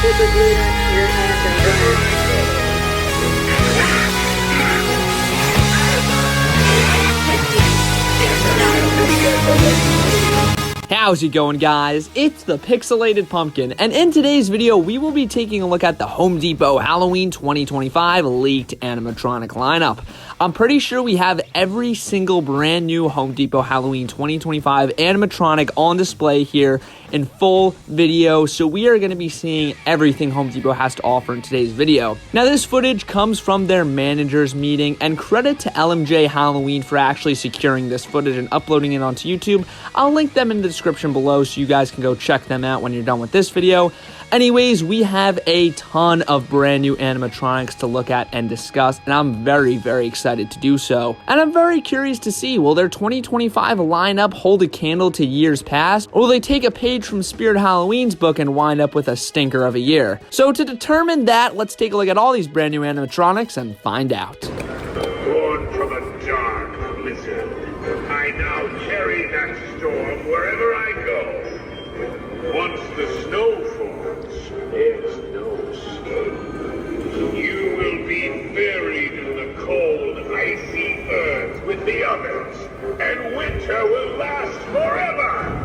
super glue your hands and burn. How's it going, guys? It's the Pixelated Pumpkin, and in today's video, we will be taking a look at the Home Depot Halloween 2025 leaked animatronic lineup. I'm pretty sure we have every single brand new Home Depot Halloween 2025 animatronic on display here in full video, so we are going to be seeing everything Home Depot has to offer in today's video. Now, this footage comes from their managers meeting, and credit to LMJ Halloween for actually securing this footage and uploading it onto YouTube. I'll link them in the description below so you guys can go check them out when you're done with this video. Anyways, we have a ton of brand new animatronics to look at and discuss, and I'm very, very excited to do so. And I'm very curious to see, will their 2025 lineup hold a candle to years past, or will they take a page from Spirit Halloween's book and wind up with a stinker of a year? So to determine that, let's take a look at all these brand new animatronics and find out. Born from a dark blizzard, I now carry that storm wherever I go. Once the snow falls, there's no escape. You will be buried in the cold, icy earth with the others, and winter will last forever!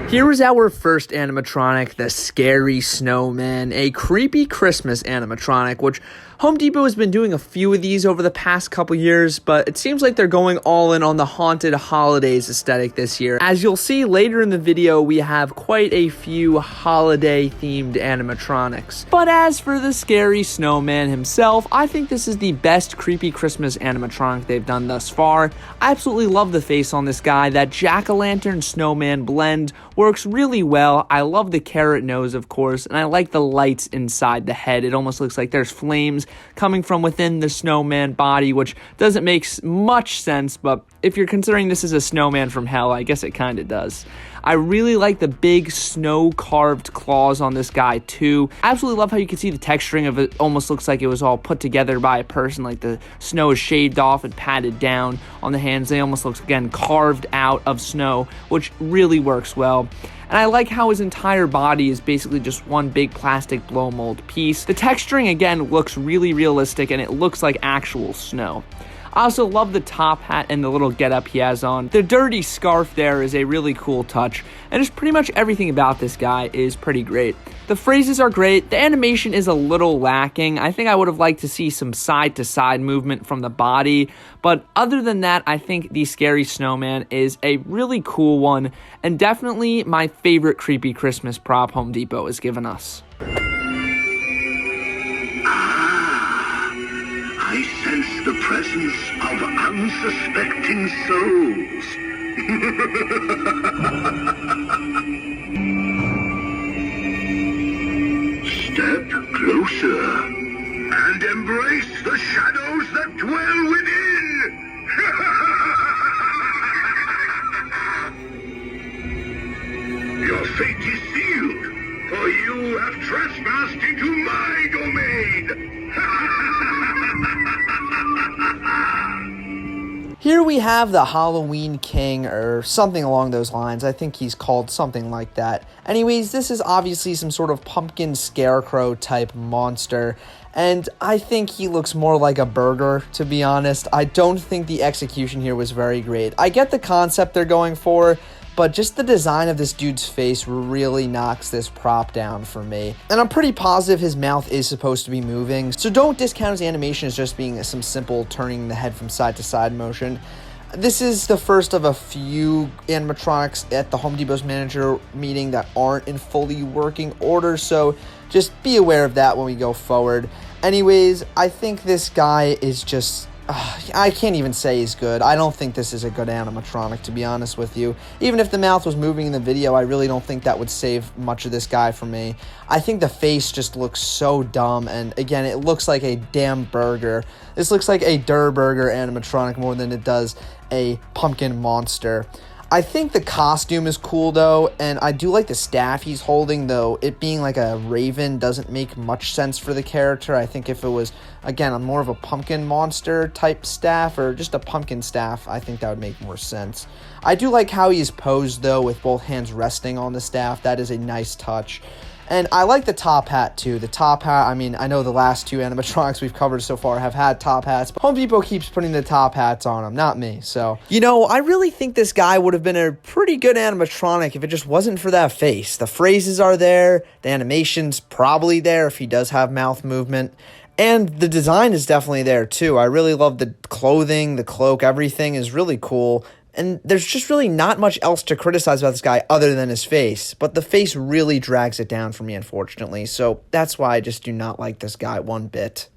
Here is our first animatronic, the Scary Snowman, a creepy Christmas animatronic, which Home Depot has been doing a few of these over the past couple years, but it seems like they're going all in on the haunted holidays aesthetic this year. As you'll see later in the video, we have quite a few holiday-themed animatronics. But as for the Scary Snowman himself, I think this is the best creepy Christmas animatronic they've done thus far. I absolutely love the face on this guy. That jack-o'-lantern snowman blend works really well. I love the carrot nose, of course, and I like the lights inside the head. It almost looks like there's flames coming from within the snowman body, which doesn't make much sense, but if you're considering this is a snowman from hell, I guess it kind of does. I really like the big snow-carved claws on this guy, too. Absolutely love how you can see the texturing of it. Almost looks like it was all put together by a person, like the snow is shaved off and patted down on the hands. They almost look, again, carved out of snow, which really works well. And I like how his entire body is basically just one big plastic blow mold piece. The texturing, again, looks really realistic, and it looks like actual snow. I also love the top hat and the little getup he has on. The dirty scarf there is a really cool touch, and just pretty much everything about this guy is pretty great. The phrases are great. The animation is a little lacking. I think I would have liked to see some side-to-side movement from the body, but other than that, I think the Scary Snowman is a really cool one, and definitely my favorite creepy Christmas prop Home Depot has given us. I sense the presence of unsuspecting souls. Step closer and embrace the shadows that dwell within. Your fate is sealed, for you have trespassed into my domain. Here we have the Halloween King, or something along those lines. I think he's called something like that. Anyways, this is obviously some sort of pumpkin scarecrow type monster, and I think he looks more like a burger, to be honest. I don't think the execution here was very great. I get the concept they're going for, but just the design of this dude's face really knocks this prop down for me. And I'm pretty positive his mouth is supposed to be moving, so don't discount his animation as just being some simple turning the head from side to side motion. This is the first of a few animatronics at the Home Depot's manager meeting that aren't in fully working order, so just be aware of that when we go forward. Anyways, I think this guy is just... I can't even say he's good. I don't think this is a good animatronic, to be honest with you. Even if the mouth was moving in the video, I really don't think that would save much of this guy for me. I think the face just looks so dumb, and again, it looks like a damn burger. This looks like a Durr Burger animatronic more than it does a pumpkin monster. I think the costume is cool, though, and I do like the staff he's holding, though it being like a raven doesn't make much sense for the character. I think if it was, again, a more of a pumpkin monster type staff or just a pumpkin staff, I think that would make more sense. I do like how he's posed, though, with both hands resting on the staff. That is a nice touch. And I like the top hat, too. The top hat, I mean, I know the last 2 animatronics we've covered so far have had top hats, but Home Depot keeps putting the top hats on them, not me. So, you know, I really think this guy would have been a pretty good animatronic if it just wasn't for that face. The phrases are there, the animation's probably there if he does have mouth movement, and the design is definitely there, too. I really love the clothing, the cloak, everything is really cool. And there's just really not much else to criticize about this guy other than his face. But the face really drags it down for me, unfortunately. So that's why I just do not like this guy one bit.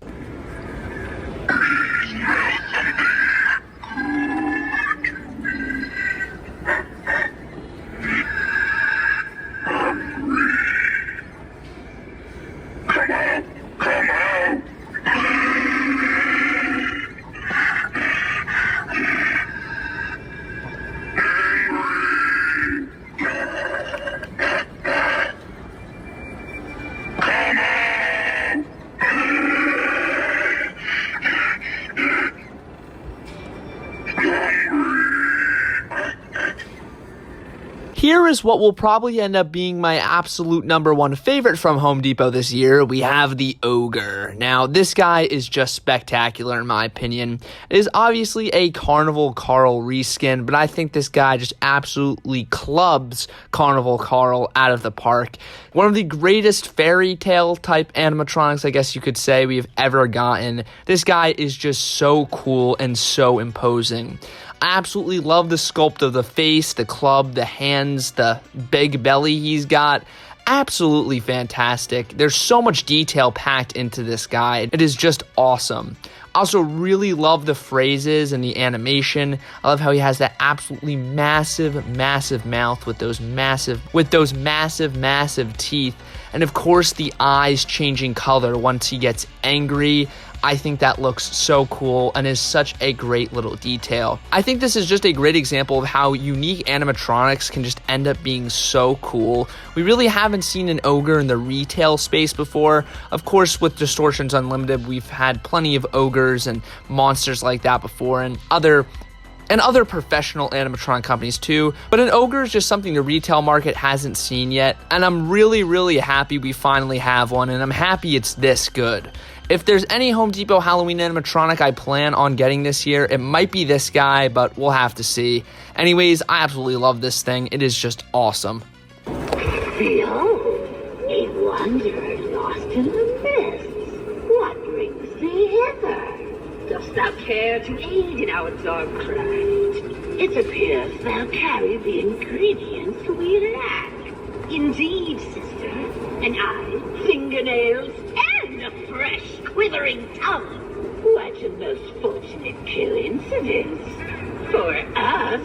Here is what will probably end up being my absolute #1 favorite from Home Depot this year. We have the Ogre. Now, this guy is just spectacular in my opinion. It is obviously a Carnival Carl reskin, but I think this guy just absolutely clubs Carnival Carl out of the park. One of the greatest fairy tale type animatronics, I guess you could say, we've ever gotten. This guy is just so cool and so imposing. I absolutely love the sculpt of the face, the club, the hands, the big belly he's got. Absolutely fantastic. There's so much detail packed into this guy. It is just awesome. I also really love the phrases and the animation. I love how he has that absolutely massive, massive mouth with those massive teeth. And of course, the eyes changing color once he gets angry. I think that looks so cool and is such a great little detail. I think this is just a great example of how unique animatronics can just end up being so cool. We really haven't seen an ogre in the retail space before. Of course, with Distortions Unlimited, we've had plenty of ogres and monsters like that before, and other professional animatronic companies too, but an ogre is just something the retail market hasn't seen yet, and I'm really, really happy we finally have one, and I'm happy it's this good. If there's any Home Depot Halloween animatronic I plan on getting this year, it might be this guy, but we'll have to see. Anyways, I absolutely love this thing. It is just awesome. Behold, a wanderer lost in the mists. What brings thee hither? Dost thou care to aid in our dog craft? It appears thou carry the ingredients we lack. Indeed, sister, an eye, fingernails, and a fresh, quivering tongue. What a most fortunate coincidence for us.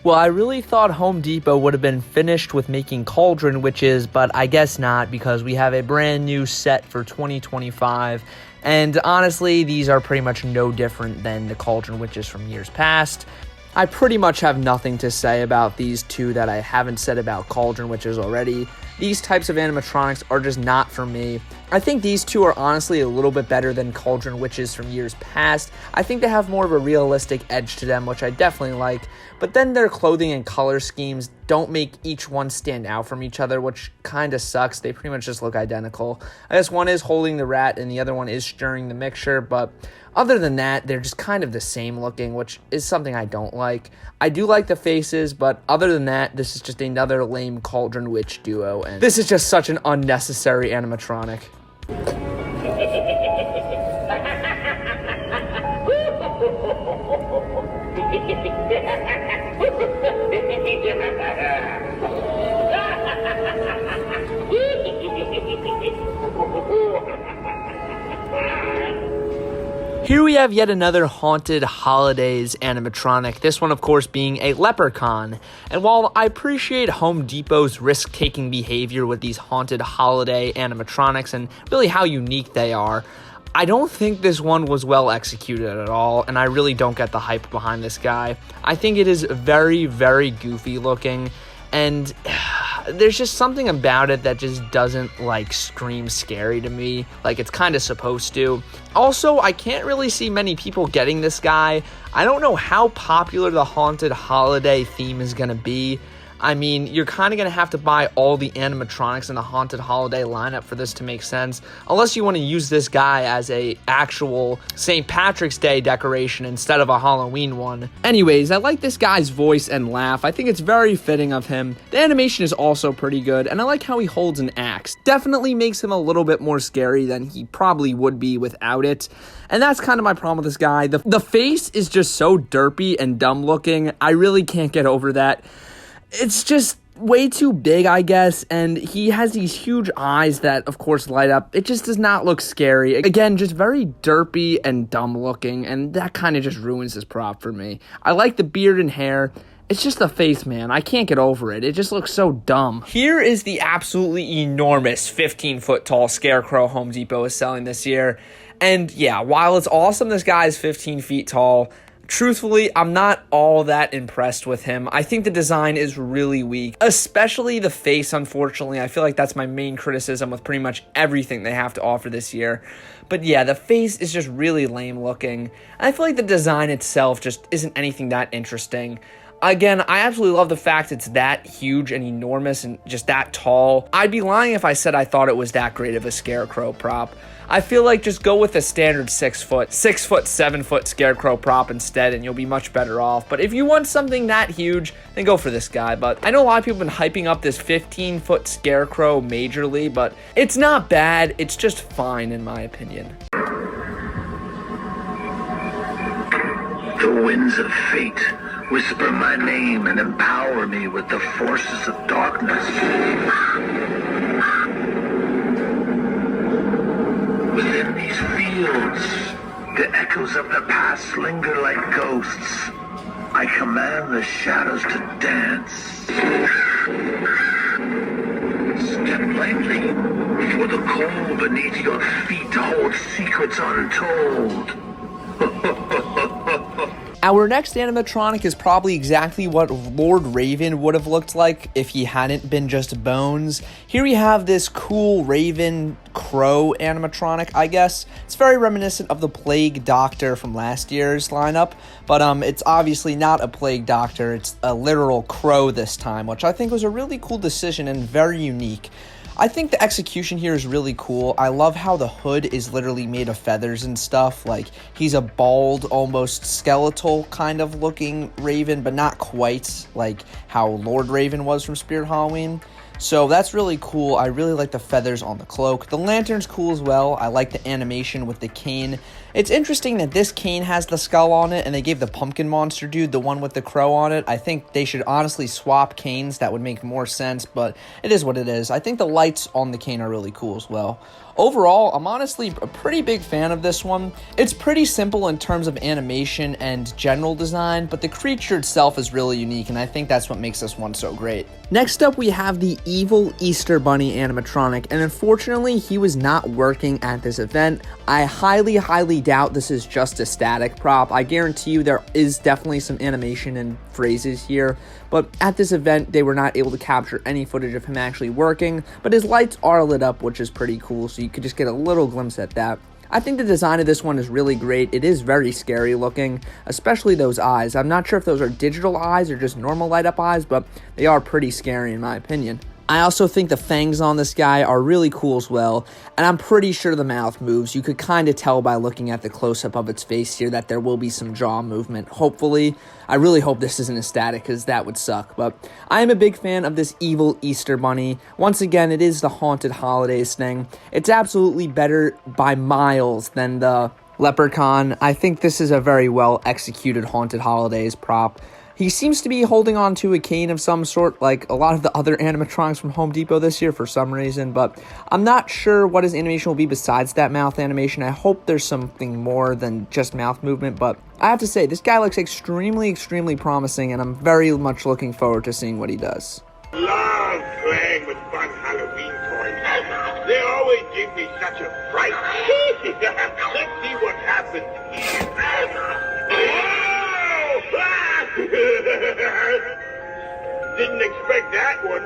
Well, I really thought Home Depot would have been finished with making Cauldron Witches, but I guess not, because we have a brand new set for 2025. And honestly, these are pretty much no different than the Cauldron Witches from years past. I pretty much have nothing to say about these two that I haven't said about Cauldron Witches already. These types of animatronics are just not for me. I think these two are honestly a little bit better than Cauldron Witches from years past. I think they have more of a realistic edge to them, which I definitely like. But then their clothing and color schemes don't make each one stand out from each other, which kind of sucks. They pretty much just look identical. I guess one is holding the rat and the other one is stirring the mixture, but other than that, they're just kind of the same looking, which is something I don't like. I do like the faces, but other than that, this is just another lame Cauldron Witch duo, and this is just such an unnecessary animatronic. Here we have yet another Haunted Holidays animatronic, this one of course being a Leprechaun. And while I appreciate Home Depot's risk-taking behavior with these Haunted Holiday animatronics and really how unique they are, I don't think this one was well executed at all, and I really don't get the hype behind this guy. I think it is very, very goofy looking, and there's just something about it that just doesn't like scream scary to me, like it's kind of supposed to. Also, I can't really see many people getting this guy. I don't know how popular the haunted holiday theme is gonna be. I mean, you're kind of going to have to buy all the animatronics in the haunted holiday lineup for this to make sense, unless you want to use this guy as a actual St. Patrick's Day decoration instead of a Halloween one. Anyways, I like this guy's voice and laugh. I think it's very fitting of him. The animation is also pretty good, and I like how he holds an axe. Definitely makes him a little bit more scary than he probably would be without it. And that's kind of my problem with this guy. The face is just so derpy and dumb looking. I really can't get over that. It's just way too big, I guess, and he has these huge eyes that, of course, light up. It just does not look scary. Again, just very derpy and dumb looking, and that kind of just ruins this prop for me. I like the beard and hair. It's just the face, man. I can't get over it. It just looks so dumb. Here is the absolutely enormous 15-foot tall Scarecrow Home Depot is selling this year. And yeah, while it's awesome this guy is 15 feet tall, truthfully, I'm not all that impressed with him. I think the design is really weak, especially the face, unfortunately. I feel like that's my main criticism with pretty much everything they have to offer this year. But yeah, the face is just really lame looking. And I feel like the design itself just isn't anything that interesting. Again, I absolutely love the fact it's that huge and enormous and just that tall. I'd be lying if I said I thought it was that great of a Scarecrow prop. I feel like just go with a standard 6 foot, 7 foot Scarecrow prop instead, and you'll be much better off. But if you want something that huge, then go for this guy. But I know a lot of people have been hyping up this 15-foot Scarecrow majorly, but it's not bad. It's just fine, in my opinion. The winds of fate whisper my name and empower me with the forces of darkness. Within these fields, the echoes of the past linger like ghosts. I command the shadows to dance. Step lightly, for the coal beneath your feet holds secrets untold. Our next animatronic is probably exactly what Lord Raven would have looked like if he hadn't been just bones. Here we have this cool Raven Crow animatronic, I guess. It's very reminiscent of the Plague Doctor from last year's lineup, but it's obviously not a Plague Doctor. It's a literal crow this time, which I think was a really cool decision and very unique. I think the execution here is really cool. I love how the hood is literally made of feathers and stuff. Like, he's a bald, almost skeletal kind of looking Raven, but not quite like how Lord Raven was from Spirit Halloween. So that's really cool. I really like the feathers on the cloak. The lantern's cool as well. I like the animation with the cane. It's interesting that this cane has the skull on it, and they gave the pumpkin monster dude the one with the crow on it. I think they should honestly swap canes. That would make more sense, but it is what it is. I think the lights on the cane are really cool as well. Overall, I'm honestly a pretty big fan of this one. It's pretty simple in terms of animation and general design, but the creature itself is really unique, and I think that's what makes this one so great. Next up, we have the evil Easter Bunny animatronic, and unfortunately, he was not working at this event. I highly doubt this is just a static prop. I guarantee you there is definitely some animation and phrases here, but at this event, they were not able to capture any footage of him actually working, but his lights are lit up, which is pretty cool, so you could just get a little glimpse at that. I think the design of this one is really great. It is very scary looking, especially those eyes. I'm not sure if those are digital eyes or just normal light up eyes, but they are pretty scary in my opinion. I also think the fangs on this guy are really cool as well, and I'm pretty sure the mouth moves. You could kind of tell by looking at the close-up of its face here that there will be some jaw movement, hopefully. I really hope this isn't a static, because that would suck, but I am a big fan of this evil Easter Bunny. Once again, it is the Haunted Holidays thing. It's absolutely better by miles than the Leprechaun. I think this is a very well-executed Haunted Holidays prop. He seems to be holding on to a cane of some sort, like a lot of the other animatronics from Home Depot this year for some reason, but I'm not sure what his animation will be besides that mouth animation. I hope there's something more than just mouth movement, but I have to say, this guy looks extremely promising, and I'm very much looking forward to seeing what he does. Love playing with fun Halloween toys. They always give me such a fright. Let's see what happens here. Didn't expect that one.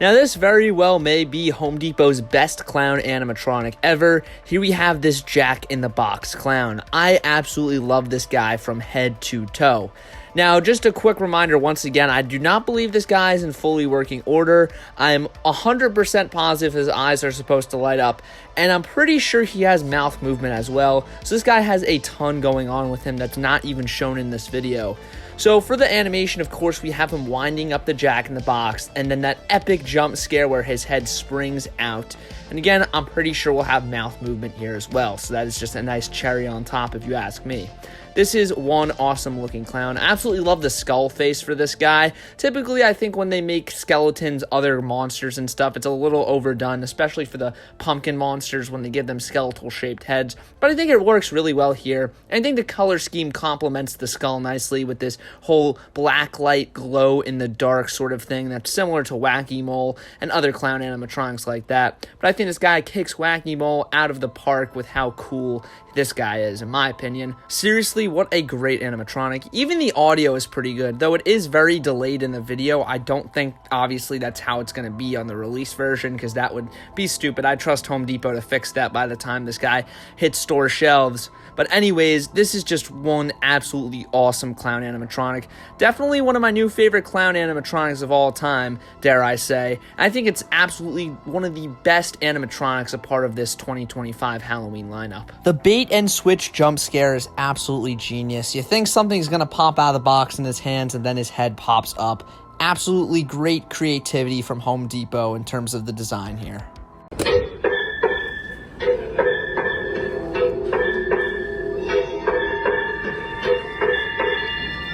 Now this very well may be Home Depot's best clown animatronic ever. Here we have this Jack in the Box clown. I absolutely love this guy from head to toe. Now, just a quick reminder, once again, I do not believe this guy is in fully working order. I'm 100% positive his eyes are supposed to light up, and I'm pretty sure he has mouth movement as well. So this guy has a ton going on with him that's not even shown in this video. So for the animation, of course, we have him winding up the Jack in the Box, and then that epic jump scare where his head springs out. And again, I'm pretty sure we'll have mouth movement here as well, so that is just a nice cherry on top if you ask me. This is one awesome looking clown. I absolutely love the skull face for this guy. Typically, I think when they make skeletons, other monsters and stuff, it's a little overdone, especially for the pumpkin monsters when they give them skeletal shaped heads. But I think it works really well here. And I think the color scheme complements the skull nicely with this whole black light glow in the dark sort of thing that's similar to Wacky Mole and other clown animatronics like that. But I think this guy kicks Wacky Mole out of the park with how cool this guy is, in my opinion. Seriously, what a great animatronic. Even the audio is pretty good, though it is very delayed in the video. I don't think, obviously, that's how it's going to be on the release version, because that would be stupid. I trust Home Depot to fix that by the time this guy hits store shelves. But anyways, this is just one absolutely awesome clown animatronic. Definitely one of my new favorite clown animatronics of all time, dare I say. I think it's absolutely one of the best animatronics a part of this 2025 Halloween lineup. The bait and switch jump scare is absolutely genius. You think something's gonna pop out of the box in his hands and then his head pops up. Absolutely great creativity from Home Depot in terms of the design here.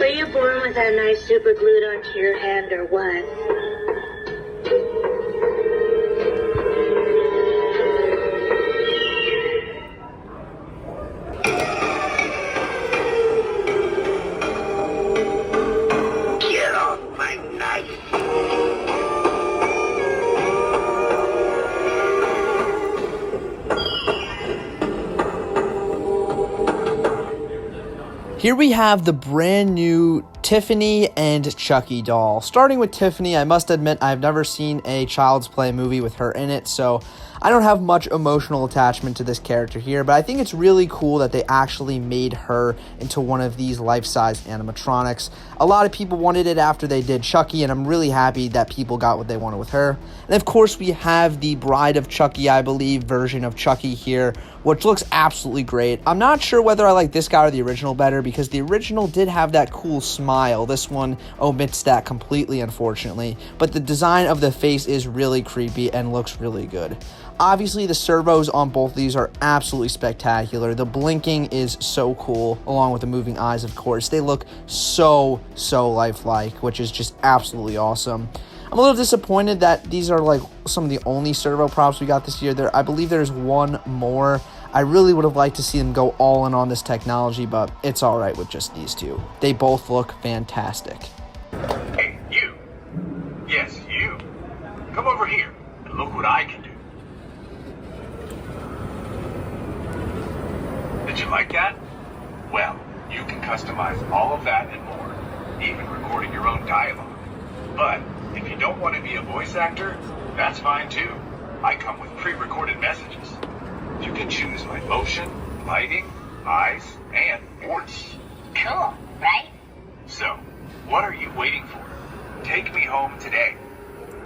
Were you born with that knife super glued onto your hand or what? Get off my knife! Here we have the brand new Tiffany and Chucky doll. Starting with Tiffany, I must admit I've never seen a Child's Play movie with her in it, so I don't have much emotional attachment to this character here, but I think it's really cool that they actually made her into one of these life-size animatronics. A lot of people wanted it after they did Chucky, and I'm really happy that people got what they wanted with her. And of course, we have the Bride of Chucky, I believe, version of Chucky here, which looks absolutely great. I'm not sure whether I like this guy or the original better, because the original did have that cool smile. This one omits that completely, unfortunately. But the design of the face is really creepy and looks really good. Obviously, the servos on both of these are absolutely spectacular. The blinking is so cool, along with the moving eyes, of course. They look so lifelike, which is just absolutely awesome. I'm a little disappointed that these are like some of the only servo props we got this year. I believe there's one more. I really would have liked to see them go all in on this technology, but it's all right with just these two. They both look fantastic. Hey, you. Yes, you. Come over here and look what I can do. Did you like that? Well, you can customize all of that and more, even recording your own dialogue. But if you don't want to be a voice actor, that's fine too. I come with pre-recorded messages. You can choose my motion, lighting, eyes, and voice. Cool, right? So, what are you waiting for? Take me home today.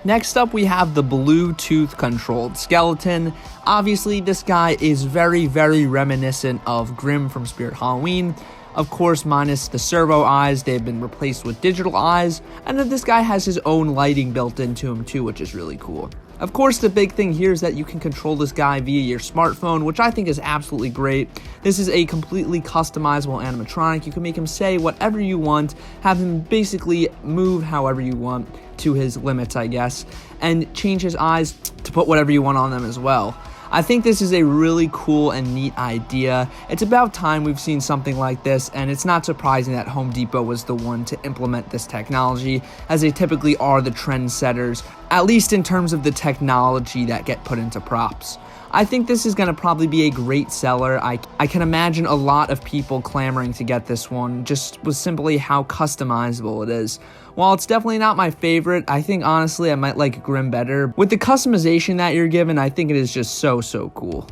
Next up, we have the Bluetooth controlled skeleton. Obviously, this guy is very reminiscent of Grimm from Spirit Halloween. Of course, minus the servo eyes, they've been replaced with digital eyes. And then this guy has his own lighting built into him too, which is really cool. Of course, the big thing here is that you can control this guy via your smartphone, which I think is absolutely great. This is a completely customizable animatronic. You can make him say whatever you want, have him basically move however you want to his limits, I guess, and change his eyes to put whatever you want on them as well. I think this is a really cool and neat idea. It's about time we've seen something like this, and it's not surprising that Home Depot was the one to implement this technology, as they typically are the trendsetters, at least in terms of the technology that get put into props. I think this is going to probably be a great seller. I can imagine a lot of people clamoring to get this one just with simply how customizable it is. While it's definitely not my favorite, I think honestly I might like Grim better. With the customization that you're given, I think it is just so cool.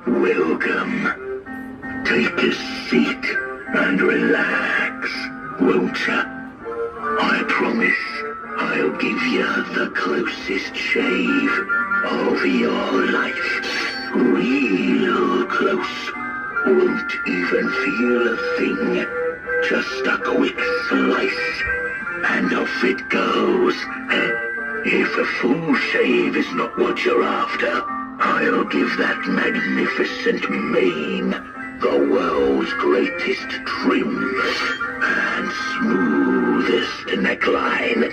Welcome. Take a seat and relax, won't ya? I promise I'll give you the closest shave of your life. Real close. Won't even feel a thing. Just a quick slice, and off it goes. If a full shave is not what you're after, I'll give that magnificent mane the world's greatest trim and smoothest neckline.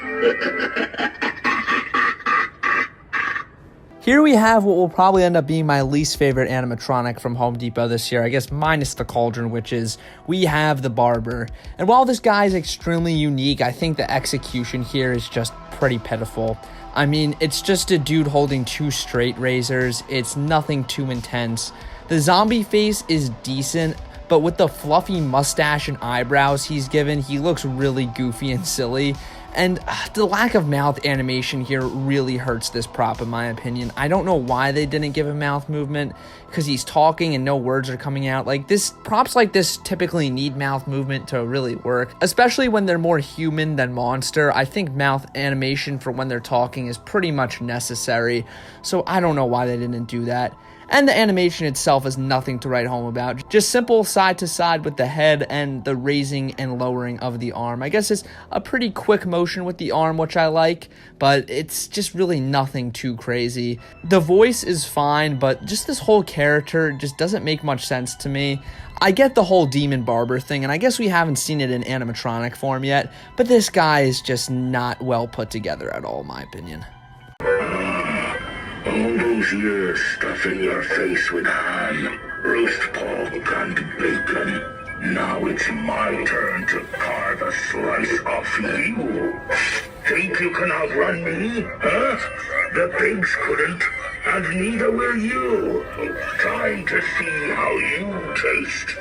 Here we have what will probably end up being my least favorite animatronic from Home Depot this year, I guess minus the Cauldron Witches. We have the Barber. And while this guy is extremely unique, I think the execution here is just pretty pitiful. I mean, it's just a dude holding two straight razors. It's nothing too intense. The zombie face is decent, but with the fluffy mustache and eyebrows he's given, he looks really goofy and silly. And the lack of mouth animation here really hurts this prop, in my opinion. I don't know why they didn't give him mouth movement, because he's talking and no words are coming out. Like, props like this typically need mouth movement to really work, especially when they're more human than monster. I think mouth animation for when they're talking is pretty much necessary, so I don't know why they didn't do that. And the animation itself is nothing to write home about. Just simple side to side with the head and the raising and lowering of the arm. I guess it's a pretty quick motion with the arm, which I like, but it's just really nothing too crazy. The voice is fine, but just this whole character just doesn't make much sense to me. I get the whole demon barber thing, and I guess we haven't seen it in animatronic form yet, but this guy is just not well put together at all, in my opinion. All those years stuffing your face with ham, roast pork, and bacon. Now it's my turn to carve a slice off you. Think you can outrun me, huh? The pigs couldn't, and neither will you. Time to see how you taste.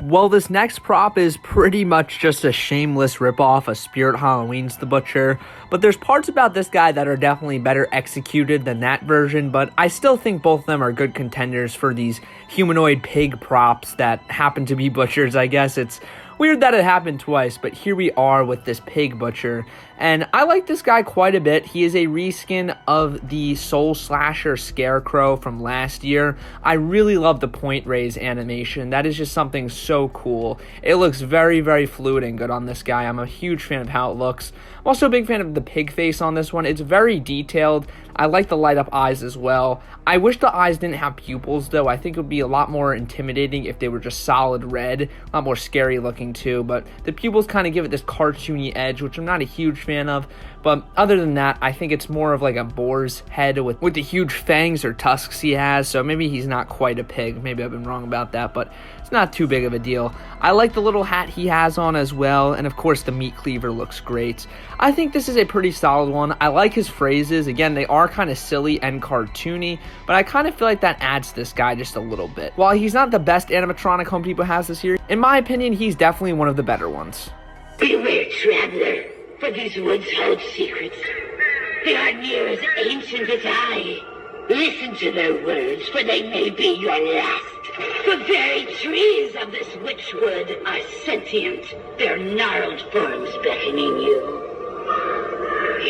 Well, this next prop is pretty much just a shameless ripoff of Spirit Halloween's The Butcher, but there's parts about this guy that are definitely better executed than that version, but I still think both of them are good contenders for these humanoid pig props that happen to be butchers. I guess it's weird that it happened twice, but here we are with this pig butcher, and I like this guy quite a bit. He is a reskin of the Soul Slasher Scarecrow from last year. I really love the point raise animation. That is just something so cool. It looks very fluid and good on this guy. I'm a huge fan of how it looks. I'm also a big fan of the pig face on this one. It's very detailed. I like the light up eyes as well. I wish the eyes didn't have pupils though. I think it would be a lot more intimidating if they were just solid red, a lot more scary looking too, but the pupils kind of give it this cartoony edge, which I'm not a huge fan of. But other than that, I think it's more of like a boar's head with the huge fangs or tusks he has, so maybe he's not quite a pig. Maybe I've been wrong about that, but it's not too big of a deal. I like the little hat he has on as well, and of course the meat cleaver looks great. I think this is a pretty solid one. I like his phrases. Again, they are kind of silly and cartoony, but I kind of feel like that adds to this guy just a little bit. While he's not the best animatronic Home Depot has this year, in my opinion, he's definitely one of the better ones. Beware, traveler, for these woods hold secrets. They are near as ancient as I. Listen to their words, for they may be your last. The very trees of this witchwood are sentient, their gnarled forms beckoning you.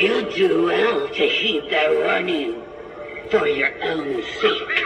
You do well to heed their warning, for your own sake.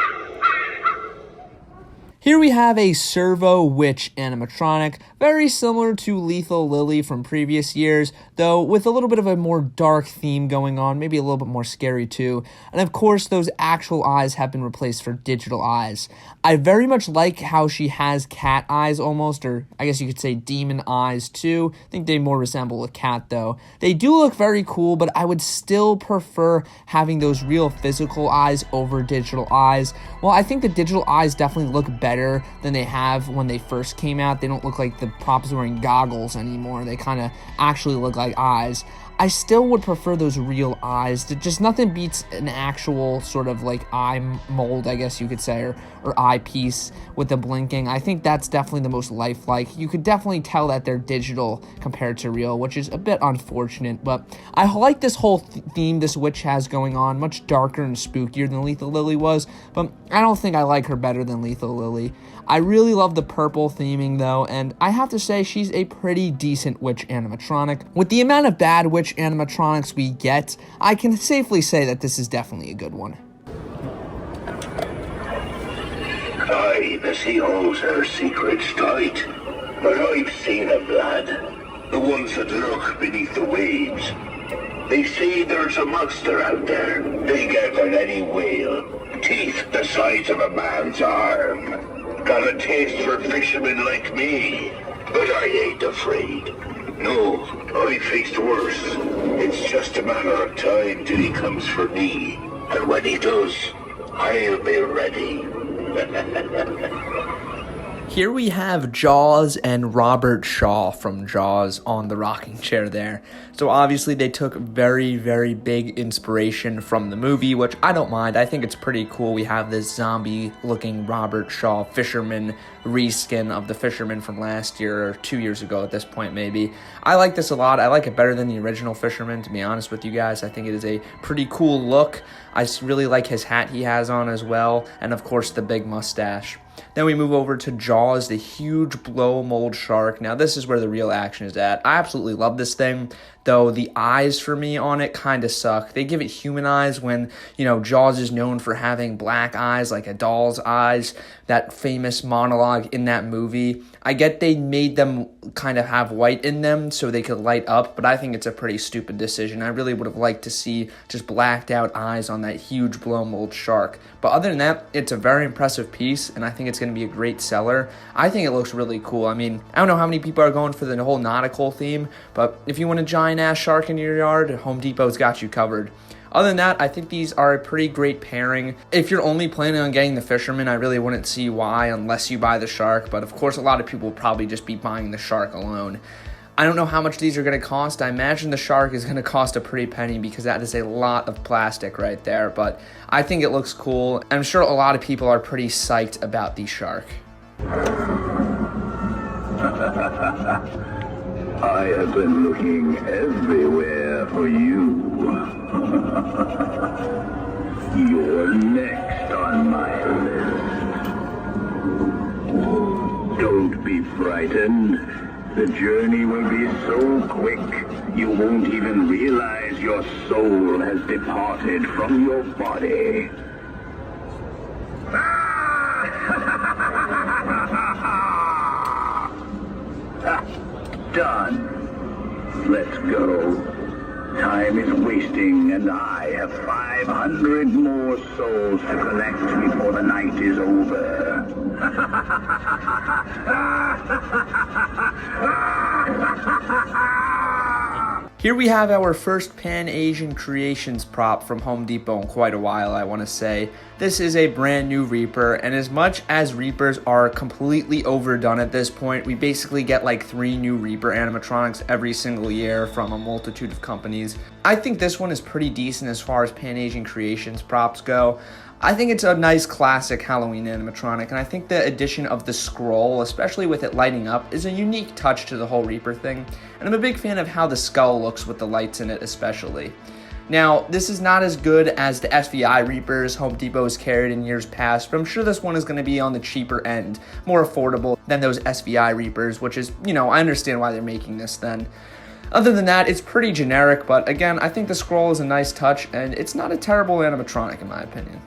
Here we have a Servo Witch animatronic, very similar to Lethal Lily from previous years, though with a little bit of a more dark theme going on, maybe a little bit more scary too. And of course, those actual eyes have been replaced for digital eyes. I very much like how she has cat eyes almost, or I guess you could say demon eyes too. I think they more resemble a cat though. They do look very cool, but I would still prefer having those real physical eyes over digital eyes. Well, I think the digital eyes definitely look better better than they have when they first came out. They don't look like the props wearing goggles anymore. They kind of actually look like eyes. I still would prefer those real eyes. Just nothing beats an actual sort of like eye mold, I guess you could say, or eyepiece with the blinking. I think that's definitely the most lifelike. You could definitely tell that they're digital compared to real, which is a bit unfortunate, but I like this whole theme this witch has going on, much darker and spookier than Lethal Lily was, but I don't think I like her better than Lethal Lily. I really love the purple theming though, and I have to say she's a pretty decent witch animatronic. With the amount of bad witch animatronics we get, I can safely say that this is definitely a good one. Aye, the sea holds her secrets tight, but I've seen a blood. The ones that lurk beneath the waves. They say there's a monster out there, bigger than any whale, teeth the size of a man's arm. Got a taste for fishermen like me, but I ain't afraid. No, I faced worse. It's just a matter of time till he comes for me, and when he does, I'll be ready. Here we have Jaws and Robert Shaw from Jaws on the rocking chair there. So obviously they took very, very big inspiration from the movie, which I don't mind. I think it's pretty cool. We have this zombie-looking Robert Shaw fisherman reskin of the fisherman from last year, or 2 years ago at this point maybe. I like this a lot. I like it better than the original fisherman, to be honest with you guys. I think it is a pretty cool look. I really like his hat he has on as well, and of course the big mustache. Then we move over to Jaws, the huge blow mold shark. Now this is where the real action is at. I absolutely love this thing, though the eyes for me on it kind of suck. They give it human eyes when, you know, Jaws is known for having black eyes like a doll's eyes, that famous monologue in that movie. I get they made them kind of have white in them so they could light up, but I think it's a pretty stupid decision. I really would have liked to see just blacked out eyes on that huge blow mold shark. But other than that, it's a very impressive piece, and I think it's going to be a great seller. I think it looks really cool. I mean, I don't know how many people are going for the whole nautical theme, but if you want a giant-ass shark in your yard, Home Depot's got you covered. Other than that, I think these are a pretty great pairing. If you're only planning on getting the fisherman, I really wouldn't see why unless you buy the shark, but of course a lot of people will probably just be buying the shark alone. I don't know how much these are going to cost. I imagine the shark is going to cost a pretty penny because that is a lot of plastic right there, but I think it looks cool. I'm sure a lot of people are pretty psyched about the shark. I have been looking everywhere for you. You're next on my list. Don't be frightened. The journey will be so quick, you won't even realize your soul has departed from your body. Done. Let's go. Time is wasting, and I have 500 more souls to collect before the night is over. Here we have our first Pan-Asian Creations prop from Home Depot in quite a while, I want to say. This is a brand new Reaper, and as much as Reapers are completely overdone at this point, we basically get like 3 new Reaper animatronics every single year from a multitude of companies. I think this one is pretty decent as far as Pan-Asian Creations props go. I think it's a nice classic Halloween animatronic, and I think the addition of the scroll, especially with it lighting up, is a unique touch to the whole Reaper thing, and I'm a big fan of how the skull looks with the lights in it especially. Now, this is not as good as the SVI Reapers Home Depot has carried in years past, but I'm sure this one is going to be on the cheaper end, more affordable than those SVI Reapers, which is, you know, I understand why they're making this then. Other than that, it's pretty generic, but again, I think the scroll is a nice touch, and it's not a terrible animatronic in my opinion.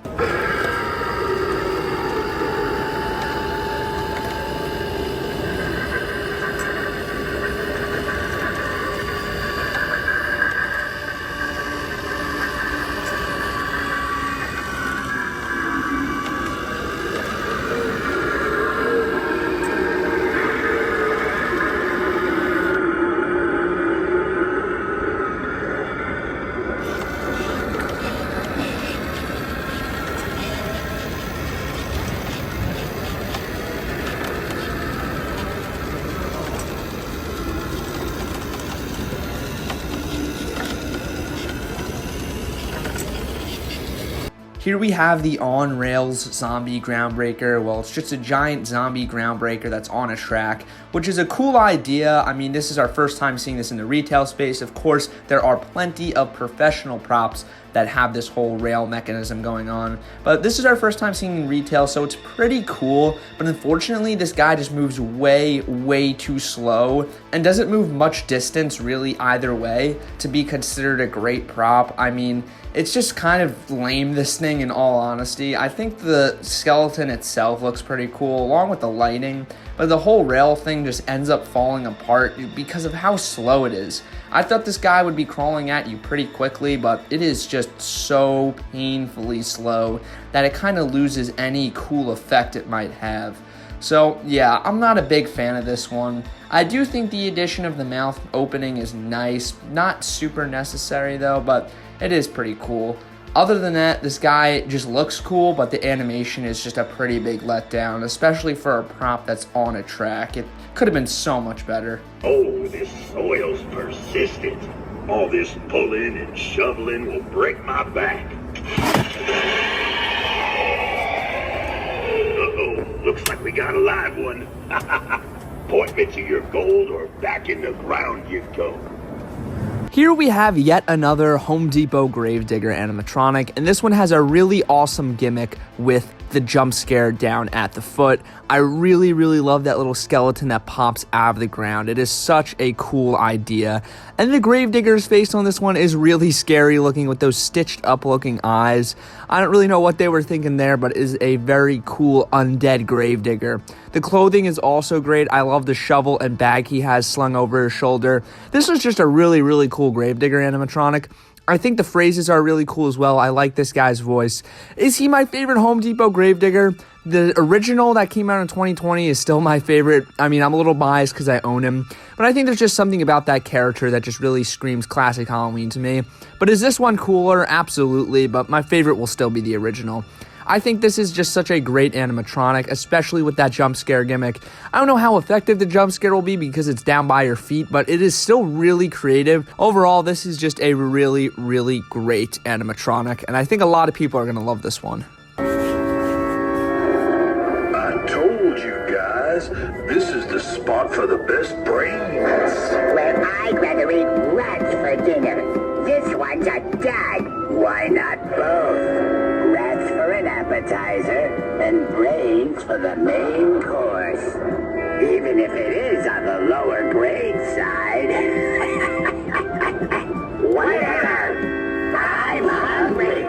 Here we have the on-rails zombie Groundbreaker. Well, it's just a giant zombie Groundbreaker that's on a track, which is a cool idea. I mean, this is our first time seeing this in the retail space. Of course, there are plenty of professional props that have this whole rail mechanism going on, but this is our first time seeing in retail, so it's pretty cool. But unfortunately, this guy just moves way too slow and doesn't move much distance really either way to be considered a great prop. I mean, it's just kind of lame, this thing, in all honesty. I think the skeleton itself looks pretty cool along with the lighting, but the whole rail thing just ends up falling apart because of how slow it is. I thought this guy would be crawling at you pretty quickly, but it is just so painfully slow that it kind of loses any cool effect it might have. So yeah, I'm not a big fan of this one. I do think the addition of the mouth opening is nice, not super necessary though, but it is pretty cool. Other than that, this guy just looks cool, but the animation is just a pretty big letdown, especially for a prop that's on a track. It could have been so much better. Oh, this soil's persistent. All this pulling and shoveling will break my back. Uh-oh, looks like we got a live one. Point me to your gold or back in the ground you go. Here we have yet another Home Depot Gravedigger animatronic, and this one has a really awesome gimmick with the jump scare down at the foot. I really love that little skeleton that pops out of the ground. It is such a cool idea. And the Gravedigger's face on this one is really scary looking with those stitched up looking eyes. I don't really know what they were thinking there, but it is a very cool undead Gravedigger. The clothing is also great. I love the shovel and bag he has slung over his shoulder. This was just a really cool Gravedigger animatronic. I think the phrases are really cool as well. I like this guy's voice. Is he my favorite Home Depot Gravedigger? The original that came out in 2020 is still my favorite. I mean, I'm a little biased because I own him, but I think there's just something about that character that just really screams classic Halloween to me. But is this one cooler? Absolutely, but my favorite will still be the original. I think this is just such a great animatronic, especially with that jump scare gimmick. I don't know how effective the jump scare will be because it's down by your feet, but it is still really creative. Overall, this is just a really great animatronic, and I think a lot of people are going to love this one. I told you guys, this is the spot for the best brains. Well, I'd rather eat rats for dinner. This one's a dud. Why not both? Rats for an appetizer and brains for the main course. Even if it is on the lower grade side. Whatever. I'm hungry.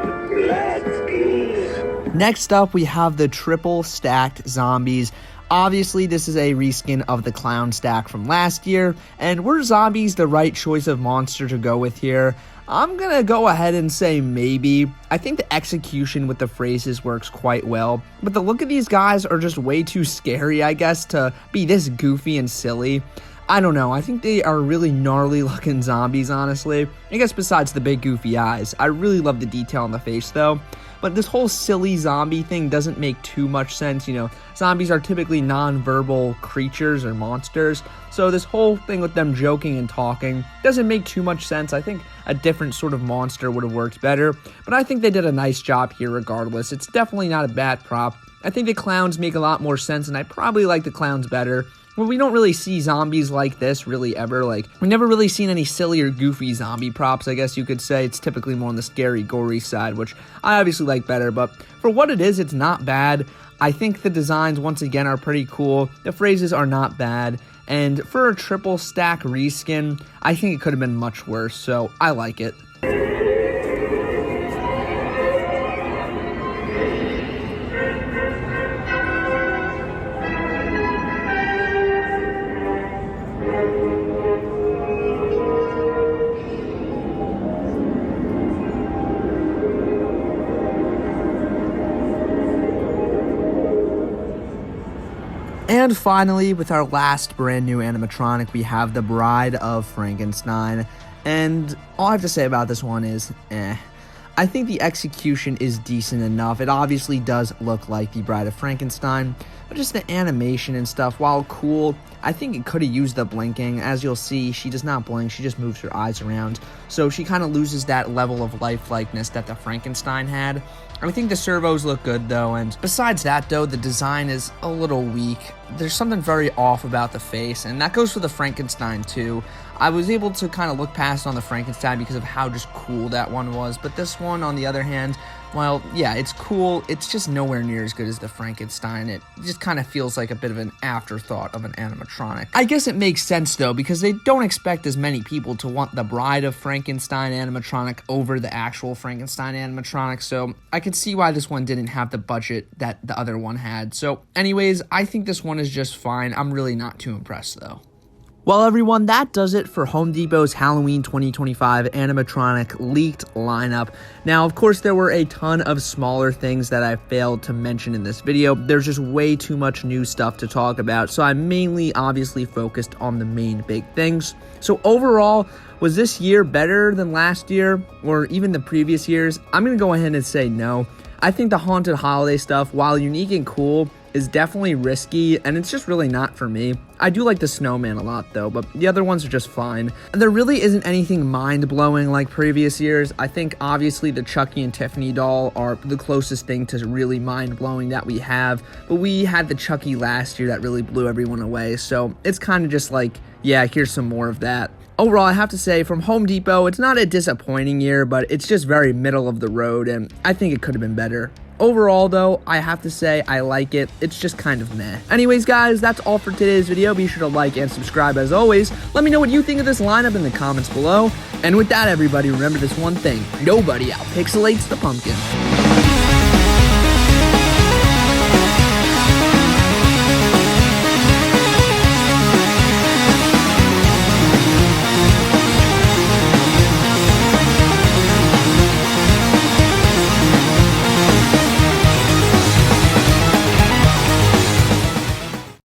Let's eat. Next up, we have the triple stacked zombies. Obviously, this is a reskin of the clown stack from last year, and were zombies the right choice of monster to go with here? I'm gonna go ahead and say maybe. I think the execution with the phrases works quite well, but the look of these guys are just way too scary, I guess, to be this goofy and silly. I don't know, I think they are really gnarly looking zombies, honestly. I guess besides the big goofy eyes. I really love the detail on the face though. But this whole silly zombie thing doesn't make too much sense. You know, zombies are typically non-verbal creatures or monsters. So this whole thing with them joking and talking doesn't make too much sense. I think a different sort of monster would have worked better. But I think they did a nice job here regardless. It's definitely not a bad prop. I think the clowns make a lot more sense, and I probably like the clowns better. Well, we don't really see zombies like this really ever. Like, we've never really seen any silly or goofy zombie props, I guess you could say. It's typically more on the scary, gory side, which I obviously like better. But for what it is, it's not bad. I think the designs, once again, are pretty cool. The phrases are not bad. And for a triple stack reskin, I think it could have been much worse. So I like it. And finally, with our last brand new animatronic, we have the Bride of Frankenstein. And all I have to say about this one is, I think the execution is decent enough. It obviously does look like the Bride of Frankenstein, but just the animation and stuff, while cool, I think it could have used the blinking. As you'll see, she does not blink, she just moves her eyes around. So she kind of loses that level of lifelikeness that the Frankenstein had. I think the servos look good though, and besides that though, the design is a little weak. There's something very off about the face, and that goes for the Frankenstein too. I was able to kind of look past on the Frankenstein because of how just cool that one was, but this one, on the other hand, well, yeah, it's cool, it's just nowhere near as good as the Frankenstein. It just kind of feels like a bit of an afterthought of an animatronic. I guess it makes sense though, because they don't expect as many people to want the Bride of Frankenstein animatronic over the actual Frankenstein animatronic, so I could see why this one didn't have the budget that the other one had. So anyways, I think this one is just fine. I'm really not too impressed though. Well, everyone, that does it for Home Depot's Halloween 2025 animatronic leaked lineup. Now, of course, there were a ton of smaller things that I failed to mention in this video. There's just way too much new stuff to talk about, so I mainly obviously focused on the main big things. So overall, was this year better than last year or even the previous years? I'm going to go ahead and say no. I think the Haunted Holiday stuff, while unique and cool, is definitely risky, and it's just really not for me. I do like the Snowman a lot though, but the other ones are just fine. And there really isn't anything mind-blowing like previous years. I think obviously the Chucky and Tiffany doll are the closest thing to really mind-blowing that we have, but we had the Chucky last year that really blew everyone away, so it's kind of just like, yeah, here's some more of that. Overall, I have to say, from Home Depot, it's not a disappointing year, but it's just very middle of the road, and I think it could have been better. Overall, though, I have to say I like it. It's just kind of meh. Anyways, guys, that's all for today's video. Be sure to like and subscribe as always. Let me know what you think of this lineup in the comments below. And with that, everybody, remember this one thing. Nobody outpixelates the pumpkin.